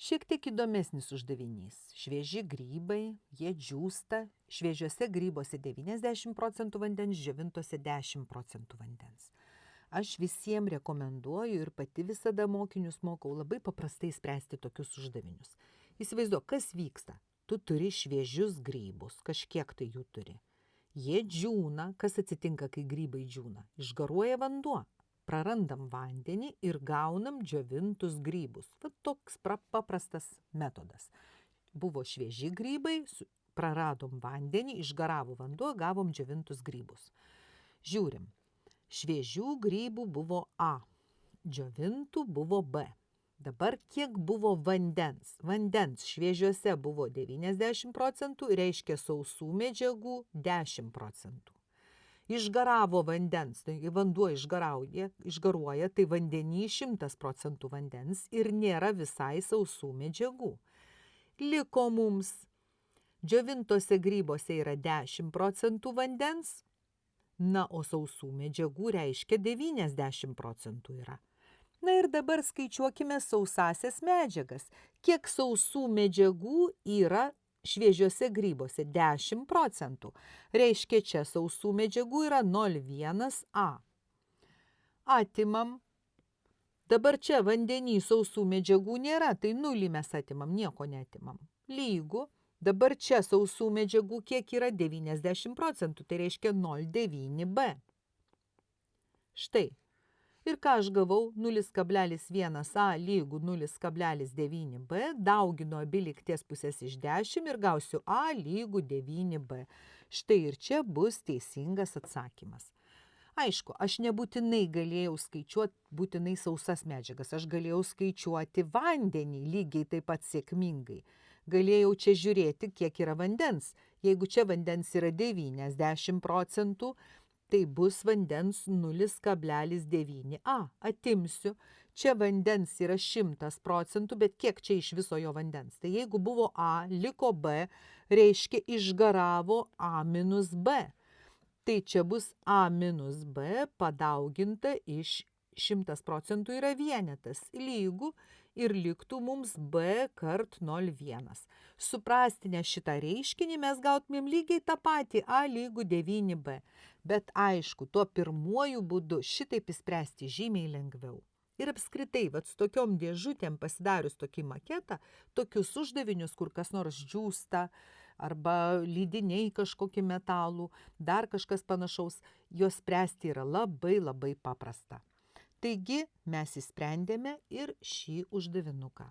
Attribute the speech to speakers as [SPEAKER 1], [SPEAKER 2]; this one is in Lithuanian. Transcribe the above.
[SPEAKER 1] Šiek tiek įdomesnis uždavinys. Švieži grybai, jie džiūsta, šviežiuose grybuose 90% vandens, džiovintose 10% vandens. Aš visiems rekomenduoju ir pati visada mokinius mokau labai paprastai spręsti tokius uždavinius. Įsivaizduok, kas vyksta. Tu turi šviežius grybus, kažkiek tai jų turi. Jie džiūna, kas atsitinka, kai grybai džiūna? Išgaruoja vanduo. Prarandam vandenį ir gaunam džiovintus grybus. Va toks paprastas metodas. Buvo švieži grybai, praradom vandenį, išgaravo vanduo, gavom džiovintus grybus. Žiūrim. Šviežių grybų buvo A, džiovintų buvo B. Dabar kiek buvo vandens? Vandens šviežiuose buvo 90%, reiškia sausų medžiagų 10%. Išgaravo vandens, tai vanduo išgaruoja, tai vandenį 100% vandens ir nėra visai sausų medžiagų. Liko mums džiovintose grybose yra 10% vandens, na, o sausų medžiagų reiškia 90% yra. Na ir dabar skaičiuokime sausasias medžiagas. Kiek sausų medžiagų yra šviežiuose grybuose? 10%. Reiškia, čia sausų medžiagų yra 0,1 A. Atimam. Dabar čia vandenį sausų medžiagų nėra, tai 0 mes atimam, nieko netimam. Lygu. Dabar čia sausų medžiagų kiek yra? 90%, tai reiškia 0,9 B. Štai. Ir ką aš gavau? 0,1 A lygu 0,9 B, dauginu abi lygties pusės iš 10 ir gausiu A lygu 9 B. Štai ir čia bus teisingas atsakymas. Aišku, aš nebūtinai galėjau skaičiuoti būtinai sausas medžiagas, aš galėjau skaičiuoti vandenį lygiai taip pat sėkmingai. Galėjau čia žiūrėti, kiek yra vandens. Jeigu čia vandens yra 90%, tai bus vandens 0,9 A. Atimsiu. Čia vandens yra 100%, bet kiek čia iš viso jo vandens? Tai jeigu buvo A, liko B, reiškia išgaravo A minus B. Tai čia bus A minus B padauginta iš 100% yra vienetas, lygu ir liktų mums B kart 0,1. Suprastinę šitą reiškinį mes gautumėm lygiai tą patį A lygu 9 B. Bet aišku, tuo pirmuoju būdu šitaip įspręsti žymiai lengviau. Ir apskritai, su tokiom dėžutėm pasidarius tokį maketą, tokius uždavinius, kur kas nors džiūsta, arba lydiniai kažkokį metalų, dar kažkas panašaus, juos spręsti yra labai labai paprasta. Taigi mes įsprendėme ir šį uždavinuką.